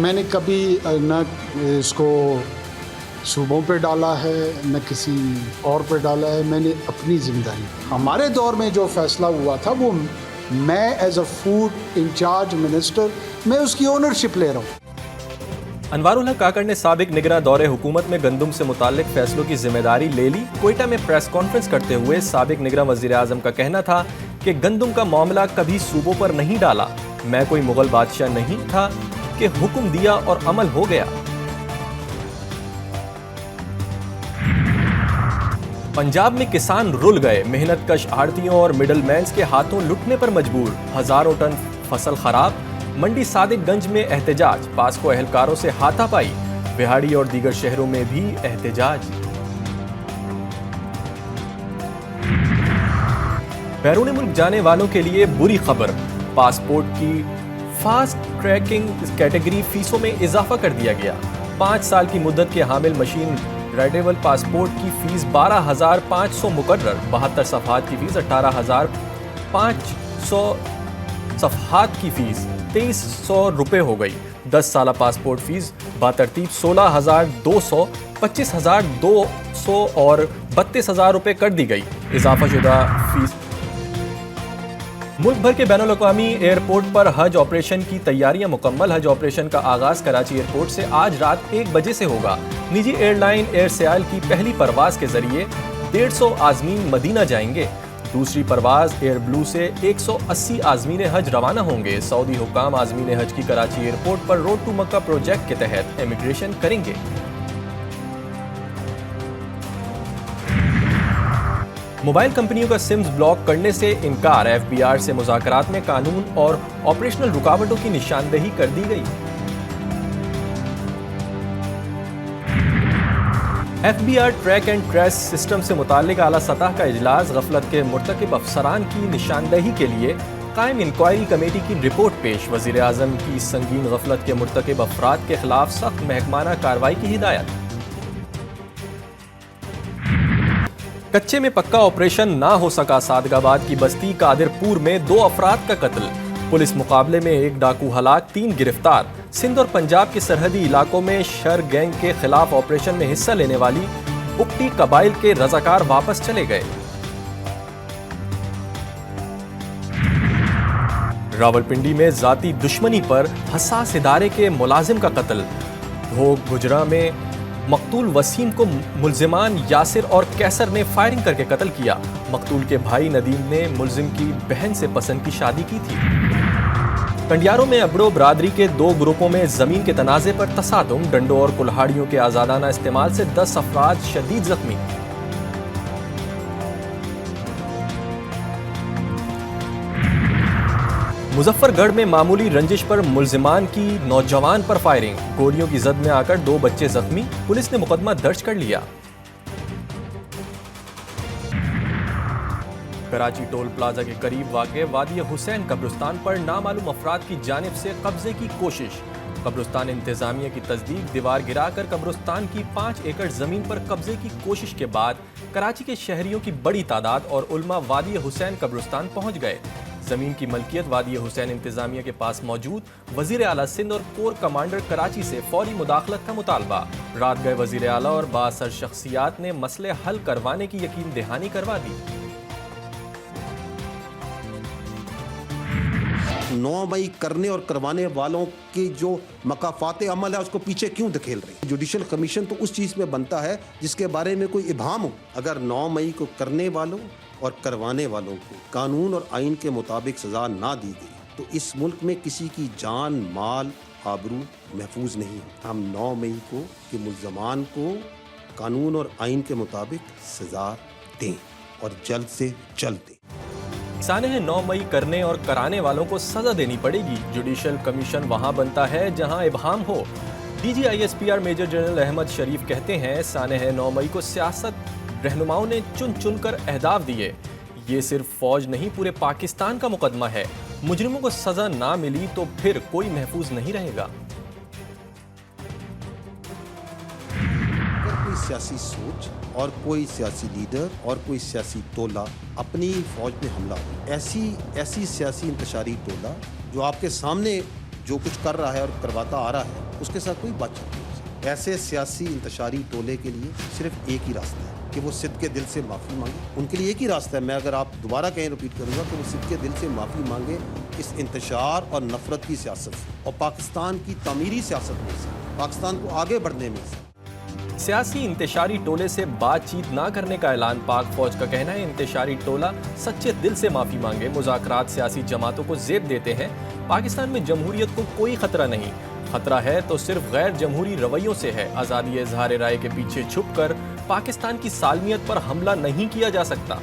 میں نے کبھی نہ اس کو صوبوں پہ ڈالا ہے نہ کسی اور پہ ڈالا ہے. میں نے اپنی ذمہ داری, ہمارے دور میں جو فیصلہ ہوا تھا وہ میں as a food incharge minister میں اس کی اونرشپ لے رہا ہوں. انوار الحق کاکڑ نے سابق نگراں دور حکومت میں گندم سے متعلق فیصلوں کی ذمہ داری لے لی. کوئٹہ میں پریس کانفرنس کرتے ہوئے سابق نگراں وزیر اعظم کا کہنا تھا کہ گندم کا معاملہ کبھی صوبوں پر نہیں ڈالا. میں کوئی مغل بادشاہ نہیں تھا کہ حکم دیا اور عمل ہو گیا. پنجاب میں کسان رل گئے. محنت کش آڑھتیوں اور مڈل مینز کے ہاتھوں لٹنے پر مجبور. ہزاروں ٹن فصل خراب. منڈی صادق گنج میں احتجاج. پاسکو اہلکاروں سے ہاتھا پائی. بہاڑی اور دیگر شہروں میں بھی احتجاج. بیرون ملک جانے والوں کے لیے بری خبر. پاسپورٹ کی فاسٹ ٹریکنگ کیٹیگری فیسوں میں اضافہ کر دیا گیا. 5 سال کی مدت کے حامل مشین رائڈیبل پاسپورٹ کی فیس 12,500 مقرر. 72 صفحات کی فیس 18,500 صفحات کی فیس 2,300 روپے ہو گئی. 10 سالہ پاسپورٹ فیس بترتیب 16,200, 25,200 اور 32,000 روپے کر دی گئی. اضافہ شدہ فیس. ملک بھر کے بین الاقوامی ایئرپورٹ پر حج آپریشن کی تیاریاں مکمل. حج آپریشن کا آغاز کراچی ایئرپورٹ سے آج رات 1 بجے سے ہوگا. نجی ایئر لائن ایئر سیال کی پہلی پرواز کے ذریعے 150 عازمین مدینہ جائیں گے. دوسری پرواز ایئر بلو سے 180 عازمین حج روانہ ہوں گے. سعودی حکام عازمین حج کی کراچی ایئرپورٹ پر روڈ ٹو مکہ پروجیکٹ کے تحت امیگریشن کریں گے. موبائل کمپنیوں کا سمز بلاک کرنے سے انکار. ایف بی آر سے مذاکرات میں قانون اور آپریشنل رکاوٹوں کی نشاندہی کر دی گئی. F B R track and trace system سے متعلق اعلیٰ سطح کا اجلاس. غفلت کے مرتکب افسران کی نشاندہی کے لیے قائم انکوائری کمیٹی کی رپورٹ پیش. وزیر اعظم کی سنگین غفلت کے مرتکب افراد کے خلاف سخت محکمانہ کارروائی کی ہدایت. کچے میں پکا آپریشن نہ ہو سکا. صادق آباد کی بستی قادر پور میں 2 افراد کا قتل. پولیس مقابلے میں 1 ڈاکو ہلاک, 3 گرفتار. سندھ اور پنجاب کے سرحدی علاقوں میں شر گینگ کے خلاف آپریشن میں حصہ لینے والی بگٹی قبائل کے رضاکار واپس چلے گئے. راولپنڈی میں ذاتی دشمنی پر حساس ادارے کے ملازم کا قتل. بھوگ گجرا میں مقتول وسیم کو ملزمان یاسر اور کیسر نے فائرنگ کر کے قتل کیا. مقتول کے بھائی ندیم نے ملزم کی بہن سے پسند کی شادی کی تھی. کنڈیاروں میں ابڑو برادری کے 2 گروپوں میں زمین کے تنازع پر تصادم. ڈنڈوں اور کلہاڑیوں کے آزادانہ استعمال سے 10 افراد شدید زخمی. مظفر گڑھ میں معمولی رنجش پر ملزمان کی نوجوان پر فائرنگ. گولیوں کی زد میں آ کر 2 بچے زخمی. پولیس نے مقدمہ درج کر لیا. کراچی ٹول پلازا کے قریب واقع وادی حسین قبرستان پر نامعلوم افراد کی جانب سے قبضے کی کوشش. قبرستان انتظامیہ کی تصدیق. دیوار گرا کر قبرستان کی 5 ایکڑ زمین پر قبضے کی کوشش کے بعد کراچی کے شہریوں کی بڑی تعداد اور علماء وادی حسین قبرستان پہنچ گئے. زمین کی ملکیت وادی حسین انتظامیہ کے پاس موجود. وزیر اعلیٰ سندھ اور کور کمانڈر کراچی سے فوری مداخلت کا مطالبہ. رات گئے وزیر اعلیٰ اور بااثر شخصیات نے مسئلے حل کروانے کی یقین دہانی کروا دی. 9 مئی کرنے اور کروانے والوں کی جو مقافات عمل ہے اس کو پیچھے کیوں دھکیل رہی ہے؟ جوڈیشل کمیشن تو اس چیز میں بنتا ہے جس کے بارے میں کوئی ابہام ہو. اگر 9 مئی کو کرنے والوں اور کروانے والوں کو قانون اور آئین کے مطابق سزا نہ دی گئی تو اس ملک میں کسی کی جان، مال، آبرو محفوظ نہیں. ہم 9 مئی کو کہ ملزمان کو قانون اور آئین کے مطابق سزا دیں اور جلد سے جلد دیں. سانحہ 9 مئی کرنے اور کرانے والوں کو سزا دینی پڑے گی. جوڈیشل کمیشن وہاں بنتا ہے جہاں ابہام ہو. D G I S P R major general Ahmed Sharif کہتے ہیں سانحہ 9 مئی کو سیاست رہنماؤں نے چن چن کر اہداف دیے. یہ صرف فوج نہیں پورے پاکستان کا مقدمہ ہے. مجرموں کو سزا نہ ملی تو پھر کوئی محفوظ نہیں رہے گا. کوئی سیاسی سوچ اور کوئی سیاسی لیڈر اور کوئی سیاسی ٹولہ اپنی فوج میں حملہ ہو، ایسی سیاسی انتشاری ٹولہ جو آپ کے سامنے جو کچھ کر رہا ہے اور کرواتا آ رہا ہے اس کے ساتھ کوئی بات چیت نہیں ہو سکتی۔ ایسے سیاسی انتشاری ٹولے کے لیے صرف ایک ہی راستہ ہے کہ وہ صدق کے دل سے معافی مانگے۔ ان کے لیے ایک ہی راستہ ہے، میں اگر آپ دوبارہ کہیں ریپیٹ کروں گا، کہ وہ صدق کے دل سے معافی مانگے اس انتشار اور نفرت کی سیاست سے اور پاکستان کی تعمیری سیاست میں سے، پاکستان کو آگے بڑھنے میں سے۔ سیاسی انتشاری ٹولے سے بات چیت نہ کرنے کا اعلان پاک فوج کا کہنا ہے انتشاری ٹولہ سچے دل سے معافی مانگے، مذاکرات سیاسی جماعتوں کو زیب دیتے ہیں۔ پاکستان میں جمہوریت کو کوئی خطرہ نہیں، خطرہ ہے تو صرف غیر جمہوری رویوں سے ہے۔ آزادی اظہار رائے کے پیچھے چھپ کر پاکستان کی سالمیت پر حملہ نہیں کیا جا سکتا۔